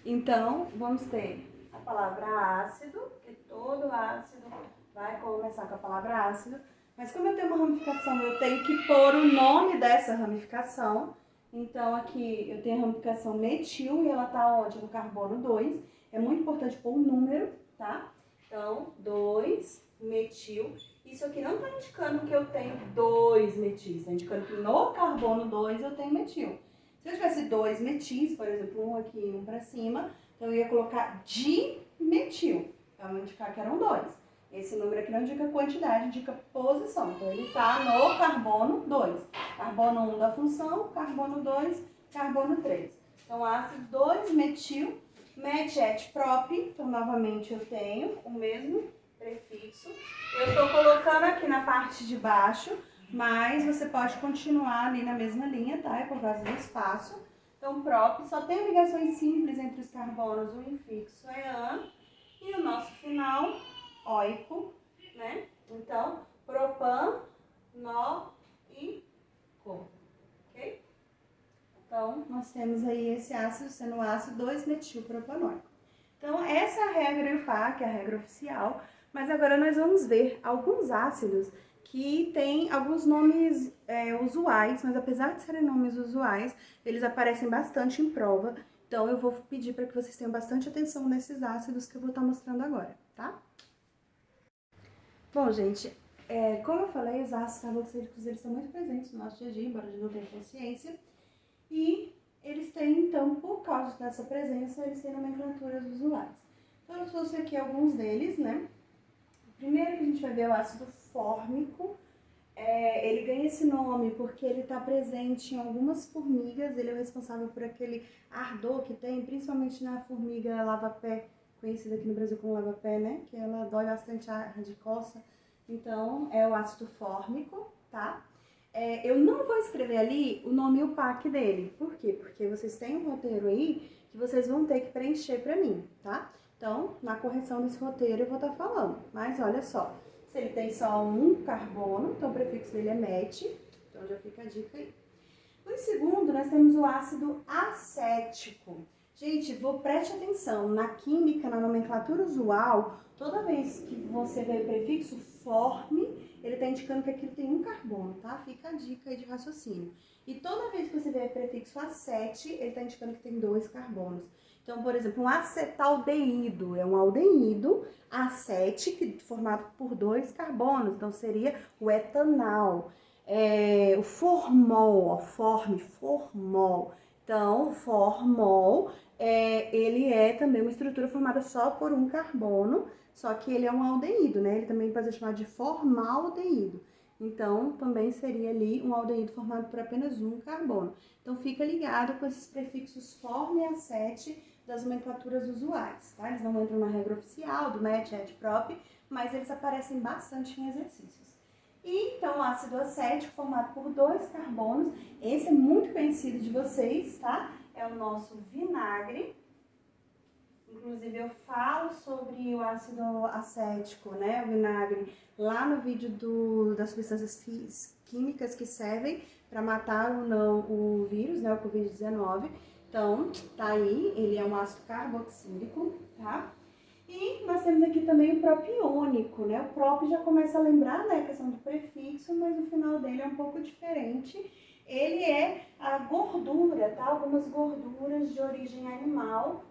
Então, vamos ter a palavra ácido, que todo ácido vai começar com a palavra ácido. Mas como eu tenho uma ramificação, eu tenho que pôr o nome dessa ramificação. Então, aqui eu tenho a ramificação metil e ela tá onde? No carbono 2. É muito importante pôr um número, tá? Então, 2 metil. Isso aqui não tá indicando que eu tenho 2 metis, tá indicando que no carbono 2 eu tenho metil. Se eu tivesse 2 metis, por exemplo, um aqui e um para cima, então eu ia colocar dimetil, para não indicar que eram 2. Esse número aqui não indica quantidade, indica posição. Então ele está no carbono 2. Carbono 1 da função, carbono 2, carbono 3. Então ácido 2-metil, met-et-prop. Então novamente eu tenho o mesmo prefixo. Eu estou colocando aqui na parte de baixo, mas você pode continuar ali na mesma linha, tá? É por causa do espaço. Então, prop só tem ligações simples entre os carbonos, o infixo é an, e o nosso final, oico, né? Então, propan, nó e co, ok? Então, nós temos aí esse ácido sendo o ácido 2-metilpropanoico. Então, essa é a regra IUPAC, que é a regra oficial, mas agora nós vamos ver alguns ácidos que têm alguns nomes usuais, mas apesar de serem nomes usuais, eles aparecem bastante em prova. Então, eu vou pedir para que vocês tenham bastante atenção nesses ácidos que eu vou estar mostrando agora, tá? Bom, gente, como eu falei, os ácidos carboxílicos eles são muito presentes no nosso dia a dia, embora a gente não tenha consciência. E eles têm, então, por causa dessa presença, eles têm nomenclaturas usuais. Então, eu trouxe aqui alguns deles, né? O primeiro que a gente vai ver é o ácido fórmico. Ele ganha esse nome porque ele está presente em algumas formigas, ele é o responsável por aquele ardor que tem, principalmente na formiga lava-pé, conhecida aqui no Brasil como lava-pé, né? Que ela dói bastante a de coça. Então, é o ácido fórmico, tá? Eu não vou escrever ali o nome e o PAC dele. Por quê? Porque vocês têm um roteiro aí que vocês vão ter que preencher pra mim, tá? Então, na correção desse roteiro eu vou estar falando. Mas olha só, se ele tem só um carbono, então o prefixo dele é met, então já fica a dica aí. No segundo, nós temos o ácido acético. Gente, preste atenção, na química, na nomenclatura usual, toda vez que você vê o prefixo forme, ele está indicando que aquilo tem um carbono, tá? Fica a dica aí de raciocínio. E toda vez que você vê o prefixo acete, ele está indicando que tem 2 carbonos. Então, por exemplo, um acetaldeído é um aldeído acete formado por 2 carbonos, então seria o etanal. O formol, formol. Então, o formol, ele é também uma estrutura formada só por um carbono, só que ele é um aldeído, né? Ele também pode ser chamado de formaldeído. Então, também seria ali um aldeído formado por apenas um carbono. Então, fica ligado com esses prefixos form e acete das nomenclaturas usuais, tá? Eles não entram na regra oficial do MET, ET, PROP, mas eles aparecem bastante em exercícios. E então, o ácido acético, formado por 2 carbonos, esse é muito conhecido de vocês, tá? É o nosso vinagre. Inclusive, eu falo sobre o ácido acético, né, o vinagre, lá no vídeo das substâncias químicas que servem para matar ou não o vírus, né, o Covid-19. Então, tá aí, ele é um ácido carboxílico, tá? E nós temos aqui também o propiônico, né? O prop já começa a lembrar, né, a questão do prefixo, mas o final dele é um pouco diferente. Ele é a gordura, tá? Algumas gorduras de origem animal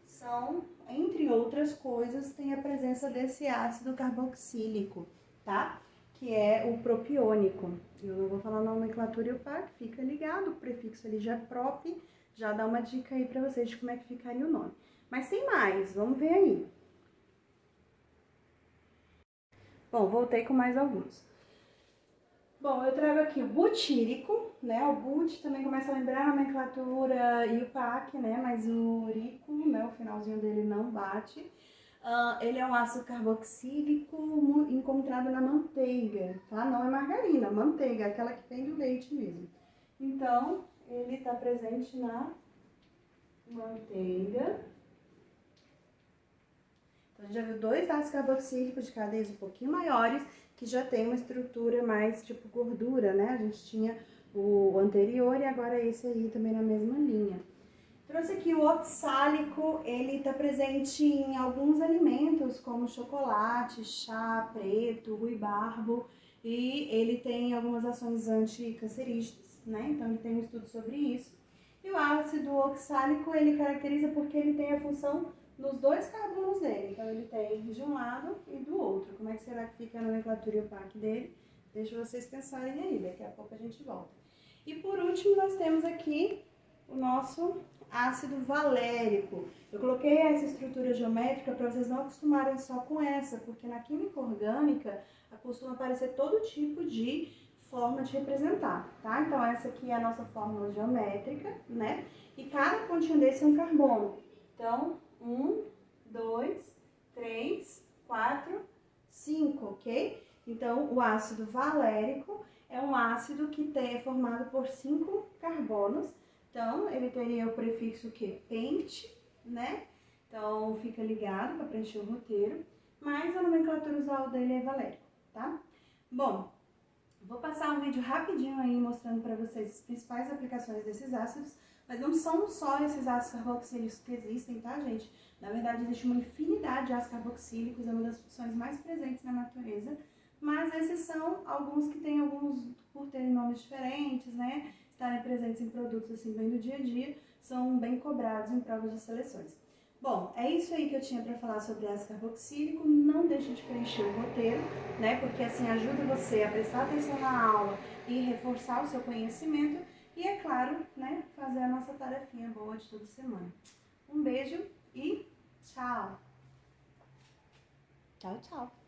são, entre outras coisas, tem a presença desse ácido carboxílico, tá? Que é o propiônico. Eu não vou falar nomenclatura e o PAC, fica ligado, o prefixo ali já é prop, já dá uma dica aí pra vocês de como é que ficaria o nome. Mas tem mais, vamos ver aí. Bom, voltei com mais alguns. Bom, eu trago aqui o butírico, né? O but também começa a lembrar a nomenclatura e o PAC, né? Mas o urico, né? O finalzinho dele não bate. Ele é um ácido carboxílico encontrado na manteiga, tá? Não é margarina, manteiga, aquela que vem do leite mesmo. Então, ele está presente na manteiga. Então, a gente já viu 2 ácidos carboxílicos de cadeias um pouquinho maiores, que já tem uma estrutura mais tipo gordura, né? A gente tinha o anterior e agora esse aí também na mesma linha. Trouxe aqui o oxálico, ele está presente em alguns alimentos, como chocolate, chá preto, ruibarbo, e ele tem algumas ações anticancerígenas, né? Então, ele tem um estudo sobre isso. E o ácido oxálico, ele caracteriza porque ele tem a função nos dois carbonos dele. Então, ele tem de um lado e do outro. Como é que será que fica a nomenclatura e o PAC dele? Deixa vocês pensarem aí, daqui a pouco a gente volta. E por último, nós temos aqui o nosso ácido valérico. Eu coloquei essa estrutura geométrica para vocês não acostumarem só com essa, porque na química orgânica costuma aparecer todo tipo de forma de representar, tá? Então essa aqui é a nossa fórmula geométrica, né? E cada pontinho desse é um carbono. Então, 1, 2, 3, 4, 5, ok? Então, o ácido valérico é um ácido que é formado por 5 carbonos. Então, ele teria o prefixo que? Pente, né? Então, fica ligado para preencher o roteiro. Mas a nomenclatura usual dele é valérico, tá? Bom, vou passar um vídeo rapidinho aí mostrando para vocês as principais aplicações desses ácidos. Mas não são só esses ácidos carboxílicos que existem, tá, gente? Na verdade, existe uma infinidade de ácidos carboxílicos, é uma das funções mais presentes na natureza. Mas esses são alguns que têm alguns, por terem nomes diferentes, né? Estarem presentes em produtos assim bem do dia a dia, são bem cobrados em provas de seleções. Bom, é isso aí que eu tinha para falar sobre ácido carboxílico. Não deixe de preencher o roteiro, né? Porque assim ajuda você a prestar atenção na aula e reforçar o seu conhecimento. E é claro, né? Fazer a nossa tarefinha boa de toda semana. Um beijo e tchau! Tchau, tchau!